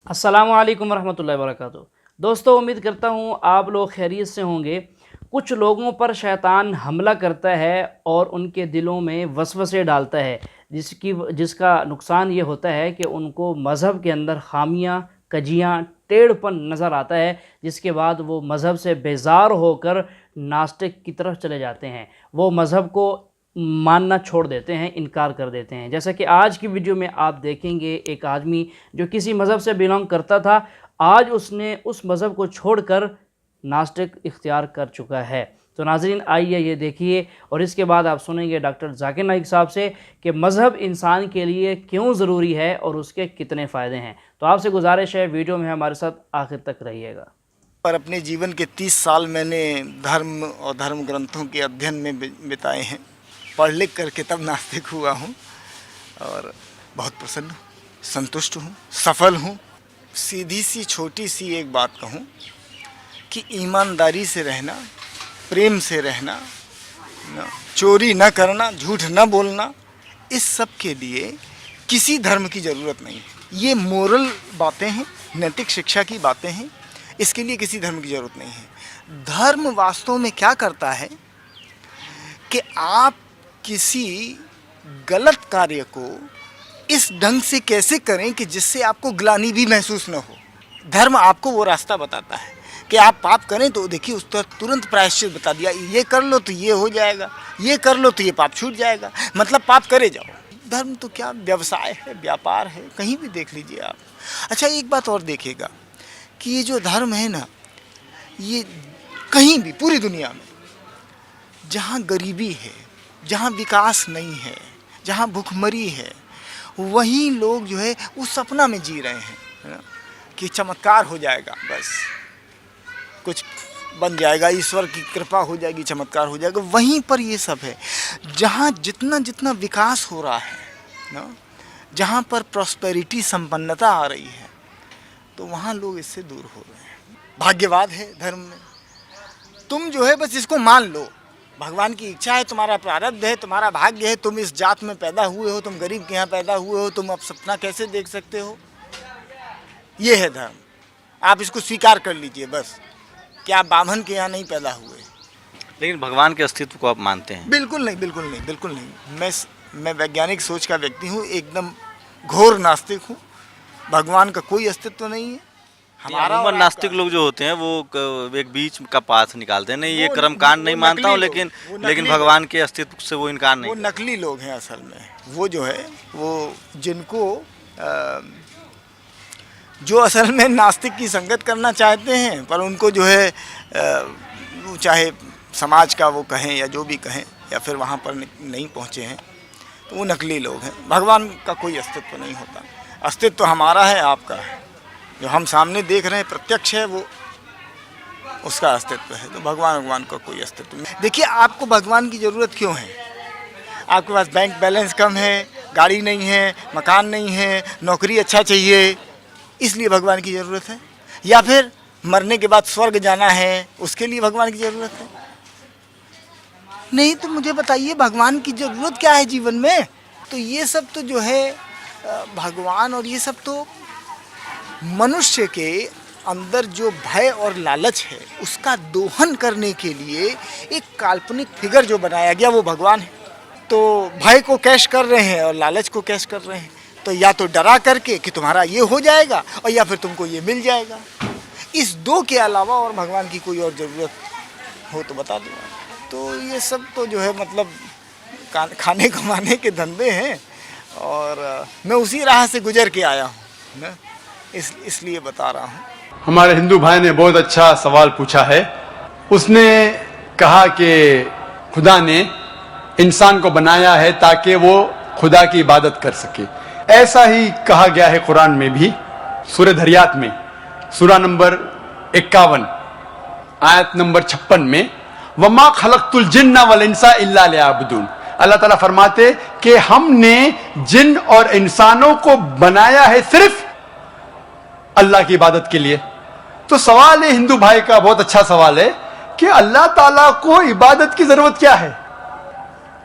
अस्सलामु अलैकुम वरहमतुल्लाहि वबरकातुहू। दोस्तों, उम्मीद करता हूँ आप लोग खैरियत से होंगे। कुछ लोगों पर शैतान हमला करता है और उनके दिलों में वसवसे डालता है, जिसका नुकसान ये होता है कि उनको मज़हब के अंदर खामियाँ, कजियाँ, टेढ़पन नज़र आता है, जिसके बाद वो मज़हब से बेज़ार होकर नास्तिक की तरफ चले जाते हैं। वो मज़हब को मानना छोड़ देते हैं, इनकार कर देते हैं। जैसा कि आज की वीडियो में आप देखेंगे, एक आदमी जो किसी मज़हब से बिलोंग करता था, आज उसने उस मज़हब को छोड़कर नास्तिक इख्तियार कर चुका है। तो नाज़रीन, आइए ये देखिए और इसके बाद आप सुनेंगे डॉक्टर जाकिर नाइक साहब से कि मज़हब इंसान के लिए क्यों ज़रूरी है और उसके कितने फ़ायदे हैं। तो आपसे गुजारिश है, वीडियो में हमारे साथ आखिर तक रहिएगा। पर अपने जीवन के 30 साल मैंने धर्म और धर्म ग्रंथों के अध्ययन में बिताए हैं। पढ़ लिख करके तब नास्तिक हुआ हूँ और बहुत प्रसन्न हूँ, संतुष्ट हूँ, सफल हूँ। सीधी सी छोटी सी एक बात कहूँ कि ईमानदारी से रहना, प्रेम से रहना, चोरी न करना, झूठ न बोलना, इस सब के लिए किसी धर्म की ज़रूरत नहीं है। ये मोरल बातें हैं, नैतिक शिक्षा की बातें हैं। इसके लिए किसी धर्म की ज़रूरत नहीं है। धर्म वास्तव में क्या करता है कि आप किसी गलत कार्य को इस ढंग से कैसे करें कि जिससे आपको ग्लानि भी महसूस न हो। धर्म आपको वो रास्ता बताता है कि आप पाप करें तो देखिए उस पर तुरंत प्रायश्चित बता दिया, ये कर लो तो ये हो जाएगा, ये कर लो तो ये पाप छूट जाएगा, मतलब पाप करे जाओ। धर्म तो क्या व्यवसाय है, व्यापार है, कहीं भी देख लीजिए आप। अच्छा, एक बात और देखिएगा कि ये जो धर्म है ना, ये कहीं भी पूरी दुनिया में जहाँ गरीबी है, जहाँ विकास नहीं है, जहाँ भुखमरी है, वहीं लोग जो है उस सपना में जी रहे हैं, है ना, कि चमत्कार हो जाएगा, बस कुछ बन जाएगा, ईश्वर की कृपा हो जाएगी, चमत्कार हो जाएगा। वहीं पर ये सब है। जहाँ जितना जितना विकास हो रहा है ना, जहाँ पर प्रॉस्पेरिटी, संपन्नता आ रही है, तो वहाँ लोग इससे दूर हो रहे हैं। भाग्यवाद है धर्म में। तुम जो है बस इसको मान लो, भगवान की इच्छा है, तुम्हारा प्रारब्ध है, तुम्हारा भाग्य है, तुम इस जात में पैदा हुए हो, तुम गरीब के यहाँ पैदा हुए हो, तुम अब सपना कैसे देख सकते हो। ये है धर्म। आप इसको स्वीकार कर लीजिए बस कि आप ब्राह्मण के यहाँ नहीं पैदा हुए। लेकिन भगवान के अस्तित्व को आप मानते हैं? बिल्कुल नहीं, बिल्कुल नहीं, बिल्कुल नहीं। मैं वैज्ञानिक सोच का व्यक्ति हूँ, एकदम घोर नास्तिक हूँ। भगवान का कोई अस्तित्व नहीं है। हमारा नास्तिक लोग जो होते हैं वो एक बीच का पाथ निकालते हैं, नहीं ये कर्मकांड नहीं मानता हूँ, लेकिन भगवान के अस्तित्व से वो इनकार नहीं। वो नकली लोग हैं असल में। वो जो है वो जिनको जो असल में नास्तिक की संगत करना चाहते हैं, पर उनको जो है चाहे समाज का वो कहें या जो भी कहें, या फिर वहाँ पर नहीं पहुँचे हैं, तो वो नकली लोग हैं। भगवान का कोई अस्तित्व नहीं होता। अस्तित्व हमारा है, आपका है। जो हम सामने देख रहे हैं प्रत्यक्ष है, वो उसका अस्तित्व है। तो भगवान का कोई अस्तित्व नहीं। देखिए, आपको भगवान की ज़रूरत क्यों है? आपके पास बैंक बैलेंस कम है, गाड़ी नहीं है, मकान नहीं है, नौकरी अच्छा चाहिए, इसलिए भगवान की ज़रूरत है? या फिर मरने के बाद स्वर्ग जाना है, उसके लिए भगवान की ज़रूरत है? नहीं, तो मुझे बताइए भगवान की ज़रूरत क्या है जीवन में? तो ये सब तो जो है भगवान, और ये सब तो मनुष्य के अंदर जो भय और लालच है, उसका दोहन करने के लिए एक काल्पनिक फिगर जो बनाया गया, वो भगवान है। तो भय को कैश कर रहे हैं और लालच को कैश कर रहे हैं। तो या तो डरा करके कि तुम्हारा ये हो जाएगा, और या फिर तुमको ये मिल जाएगा। इस दो के अलावा और भगवान की कोई और ज़रूरत हो तो बता दो। तो ये सब तो जो है मतलब खाने कमाने के धंधे हैं, और मैं उसी राह से गुजर के आया हूँ ना, इसलिए बता रहा हूँ। हमारे हिंदू भाई ने बहुत अच्छा सवाल पूछा है। उसने कहा कि खुदा ने इंसान को बनाया है ताकि वो खुदा की इबादत कर सके। ऐसा ही कहा गया है कुरान में भी, सूरह धरियात में, सूरा नंबर 51 आयत नंबर 56 में, वमा खलक़तुल जिन्ना वल इंसा इल्ला लियअबुदून। अल्लाह ताला फरमाते कि हमने जिन और इंसानों को बनाया है सिर्फ अल्लाह की इबादत के लिए। तो सवाल है हिंदू भाई का, बहुत अच्छा सवाल है कि अल्लाह ताला को इबादत की जरूरत क्या है?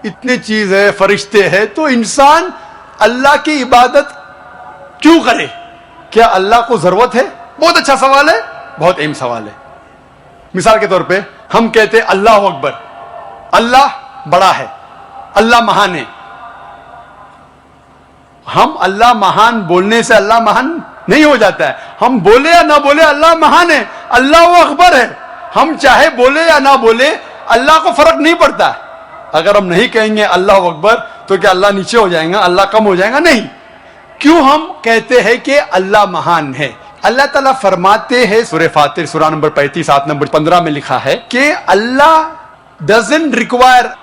इतनी चीज है, फरिश्ते हैं, तो इंसान अल्लाह की इबादत क्यों करे? क्या अल्लाह को जरूरत है? बहुत अच्छा सवाल है, बहुत अहम सवाल है। मिसाल के तौर पे हम कहते हैं अल्लाह अकबर, अल्लाह बड़ा है, अल्लाह महान है। हम अल्लाह महान बोलने से अल्लाह महान नहीं हो जाता है। हम बोले या ना बोले अल्लाह महान है, अल्लाह अकबर है। हम चाहे बोले या ना बोले अल्लाह को फर्क नहीं पड़ता। अगर हम नहीं कहेंगे अल्लाह अकबर तो क्या अल्लाह नीचे हो जाएगा, अल्लाह कम हो जाएगा? नहीं। क्यों हम कहते हैं कि अल्लाह महान है? अल्लाह ताला फरमाते हैं सूरह फातिर सूरा नंबर 35 आयत नंबर 15 में लिखा है कि अल्लाह doesn't require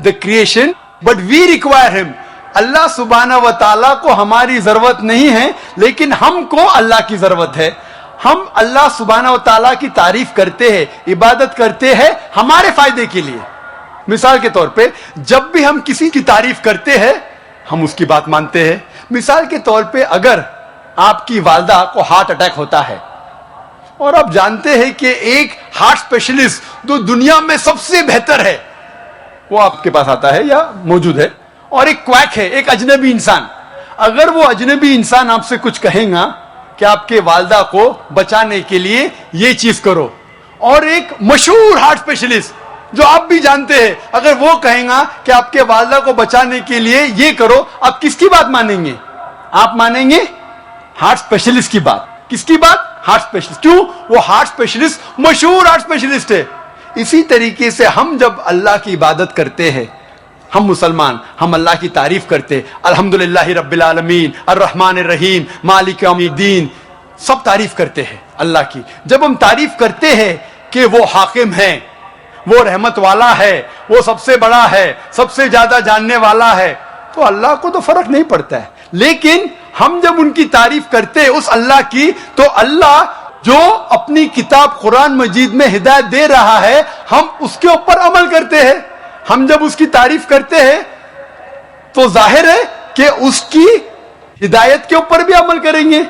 the creation but we require him. अल्लाह सुब्हाना व ताला को हमारी जरूरत नहीं है, लेकिन हमको अल्लाह की जरूरत है। हम अल्लाह सुब्हाना व ताला की तारीफ करते हैं, इबादत करते हैं हमारे फायदे के लिए। मिसाल के तौर पे जब भी हम किसी की तारीफ करते हैं हम उसकी बात मानते हैं। मिसाल के तौर पे अगर आपकी वालदा को हार्ट अटैक होता है और आप जानते हैं कि एक हार्ट स्पेशलिस्ट जो दुनिया में सबसे बेहतर है वो आपके पास आता है या मौजूद है, और एक क्वैक है, एक अजनबी इंसान, अगर वो अजनबी इंसान आपसे कुछ कहेगा कि आपके वालदा को बचाने के लिए ये चीज करो, और एक मशहूर हार्ट स्पेशलिस्ट जो आप भी जानते हैं अगर वो कहेगा कि आपके वालदा को बचाने के लिए ये करो, आप किसकी बात मानेंगे? आप मानेंगे हार्ट स्पेशलिस्ट की बात। किसकी बात? Heart specialist. क्यों? वो हार्ट स्पेशलिस्ट मशहूर हार्ट स्पेशलिस्ट है। इसी तरीके से हम जब अल्लाह की इबादत करते हैं, हम मुसलमान, हम अल्लाह की तारीफ करते, अल्हम्दुलिल्लाहि रब्बिल आलमीन अर्रहमानिर रहीम मालिक यौमिद्दीन, सब तारीफ करते हैं अल्लाह की। जब हम तारीफ करते हैं कि वो हाकिम है, वो रहमत वाला है, वो सबसे बड़ा है, सबसे ज्यादा जानने वाला है, तो अल्लाह को तो फर्क नहीं पड़ता है। लेकिन हम जब उनकी तारीफ करते हैं उस अल्लाह की, तो अल्लाह जो अपनी किताब कुरान मजीद में हिदायत दे रहा है हम उसके ऊपर अमल करते हैं। हम जब उसकी तारीफ करते हैं तो जाहिर है कि उसकी हिदायत के ऊपर भी अमल करेंगे।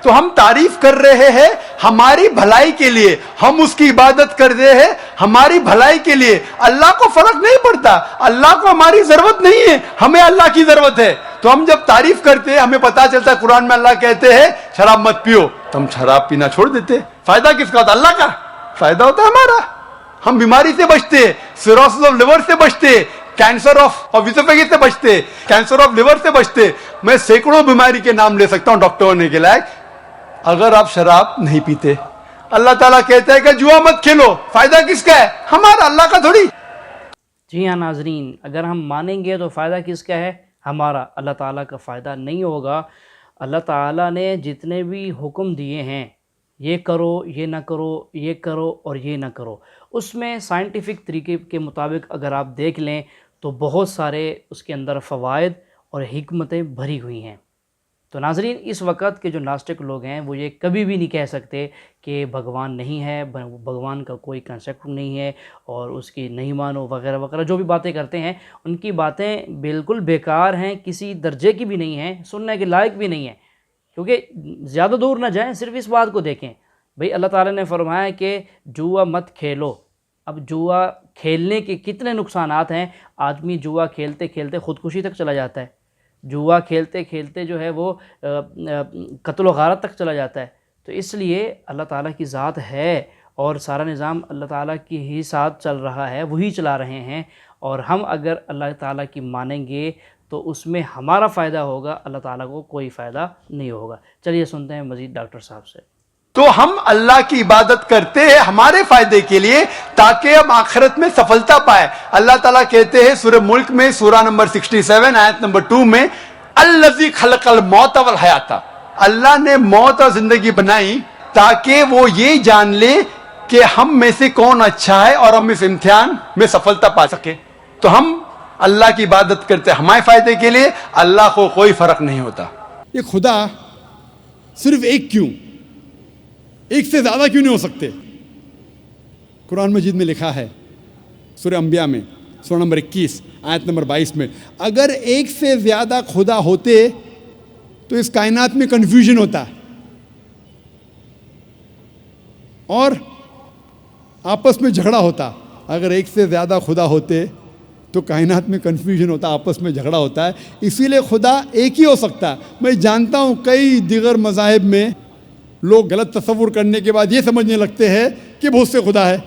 तो हम तारीफ कर रहे हैं हमारी भलाई के लिए, हम उसकी इबादत कर रहे हैं हमारी भलाई के लिए। अल्लाह को फर्क नहीं पड़ता, अल्लाह को हमारी जरूरत नहीं है, हमें अल्लाह की जरूरत है। तो हम जब तारीफ करते हैं हमें पता चलता है कुरान में अल्लाह कहते हैं शराब मत पियो, तो हम शराब पीना छोड़ देते। फायदा किसका होता? अल्लाह का। फायदा होता है हमारा, हम बीमारी से बचते, सिरोसिस ऑफ लिवर से बचते, कैंसर ऑफ इसोफेगस से बचते, कैंसर ऑफ लिवर से बचते। मैं सैकड़ों बीमारी के नाम ले सकता हूं डॉक्टर होने के लायक, अगर आप शराब नहीं पीते। अल्लाह ताला कहता है कि जुआ मत खेलो, फायदा किसका है? हमारा, अल्लाह का थोड़ी। जी हाँ नाजरीन, अगर हम मानेंगे तो फ़ायदा किसका है? हमारा। अल्लाह ताला का फ़ायदा नहीं होगा। अल्लाह ताला ने जितने भी हुक्म दिए हैं, ये करो, ये ना करो, ये करो और ये ना करो, उसमें साइंटिफिक तरीके के मुताबिक अगर आप देख लें तो बहुत सारे उसके अंदर फ़वाइद और हिकमतें भरी हुई हैं। तो नाजरीन, इस वक्त के जो नास्तिक लोग हैं वो ये कभी भी नहीं कह सकते कि भगवान नहीं है, भगवान का कोई कंसेप्ट नहीं है और उसकी नहीं मानो वगैरह वगैरह, जो भी बातें करते हैं उनकी बातें बिल्कुल बेकार हैं, किसी दर्जे की भी नहीं हैं, सुनने के लायक भी नहीं है। क्योंकि ज़्यादा दूर ना जाएं, सिर्फ इस बात को देखें भाई, अल्लाह ताला ने फरमाया कि जुआ मत खेलो। अब जुआ खेलने के कितने नुकसानात हैं। आदमी जुआ खेलते खेलते ख़ुदकुशी तक चला जाता है, जुआ खेलते खेलते जो है वो कत्ल गारत तक चला जाता है। तो इसलिए अल्लाह ताला की ज़ात है और सारा निज़ाम अल्लाह ताला की ही साथ चल रहा है, वही चला रहे हैं। और हम अगर अल्लाह ताला की मानेंगे तो उसमें हमारा फ़ायदा होगा, अल्लाह ताला को कोई फ़ायदा नहीं होगा। चलिए सुनते हैं मज़ीद डॉक्टर साहब से। तो हम अल्लाह की इबादत करते हैं हमारे फायदे के लिए, ताकि हम आखिरत में सफलता पाए। अल्लाह ताला कहते हैं सूरह मुल्क में सूरा नंबर 67 आयत नंबर 2 में, अल्लज़ी खलक़ल मौत वल हयाता, अल्लाह ने मौत और जिंदगी बनाई ताकि वो ये जान ले कि हम में से कौन अच्छा है और हम इस इम्तिहान में सफलता पा सके। तो हम अल्लाह की इबादत करते हैं हमारे फायदे के लिए, अल्लाह को कोई फर्क नहीं होता। ये खुदा सिर्फ एक क्यों, एक से ज्यादा क्यों नहीं हो सकते? कुरान मजीद में लिखा है सूरह अंबिया में सूरा नंबर 21 आयत नंबर 22 में, अगर एक से ज्यादा खुदा होते तो इस कायनात में कंफ्यूजन होता और आपस में झगड़ा होता। अगर एक से ज्यादा खुदा होते तो कायनात में कन्फ्यूजन होता है, आपस में झगड़ा होता है। इसीलिए खुदा एक ही हो सकता है। मैं जानता हूँ कई दिगर मज़ाहिब में लोग गलत तसव्वुर करने के बाद ये समझने लगते हैं कि बहुत से खुदा है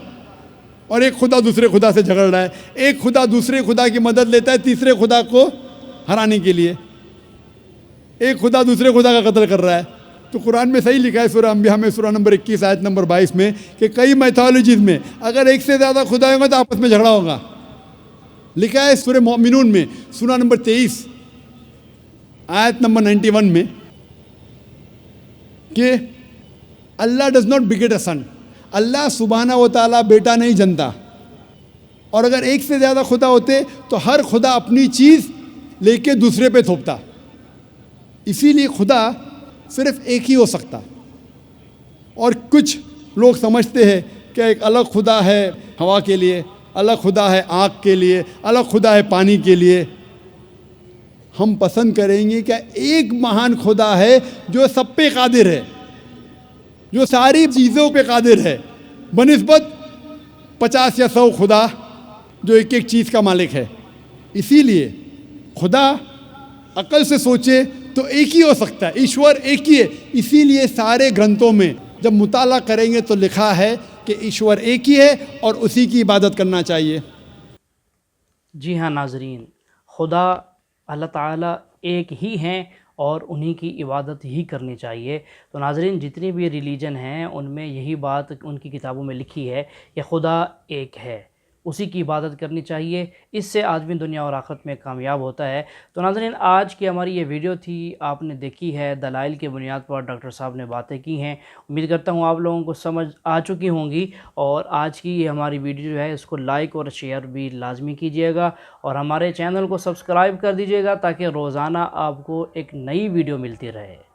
और एक खुदा दूसरे खुदा से झगड़ रहा है, एक खुदा दूसरे खुदा की मदद लेता है तीसरे खुदा को हराने के लिए, एक खुदा दूसरे खुदा का कत्ल कर रहा है। तो कुरान में सही लिखा है सूरह अंबिया में सूरह नंबर 21 आयत नंबर 22 में कि कई मैथोलॉजीज में अगर एक से ज़्यादा खुदा होंगे तो आपस में झगड़ा होगा। लिखा है सूरह मोमिनून में सूरह नंबर 23 आयत नंबर 91 में कि अल्लाह डज नॉट बिगेट अ सन, अल्लाह सुबहाना व तआला बेटा नहीं जनता। और अगर एक से ज़्यादा खुदा होते तो हर खुदा अपनी चीज़ लेके दूसरे पे थोपता। इसीलिए खुदा सिर्फ एक ही हो सकता। और कुछ लोग समझते हैं कि एक अलग खुदा है हवा के लिए, अलग खुदा है आग के लिए, अलग खुदा है पानी के लिए। हम पसंद करेंगे कि एक महान खुदा है जो सब पे कादिर है, जो सारी चीज़ों पे कादिर है, बनिस्बत 50 या 100 खुदा जो एक एक चीज़ का मालिक है। इसीलिए खुदा अकल से सोचे तो एक ही हो सकता है, ईश्वर एक ही है। इसीलिए सारे ग्रंथों में जब मुताला करेंगे तो लिखा है कि ईश्वर एक ही है और उसी की इबादत करना चाहिए। जी हाँ नाजरीन, खुदा अल्लाह ताला एक ही हैं और उन्हीं की इबादत ही करनी चाहिए। तो नाजरीन, जितनी भी रिलीजन हैं उनमें यही बात उनकी किताबों में लिखी है कि खुदा एक है, उसी की इबादत करनी चाहिए। इससे आदमी दुनिया और आखिरत में कामयाब होता है। तो नाज़रीन, आज की हमारी ये वीडियो थी, आपने देखी है, दलाइल के बुनियाद पर डॉक्टर साहब ने बातें की हैं। उम्मीद करता हूँ आप लोगों को समझ आ चुकी होंगी। और आज की ये हमारी वीडियो जो है इसको लाइक और शेयर भी लाजमी कीजिएगा और हमारे चैनल को सब्सक्राइब कर दीजिएगा ताकि रोज़ाना आपको एक नई वीडियो मिलती रहे।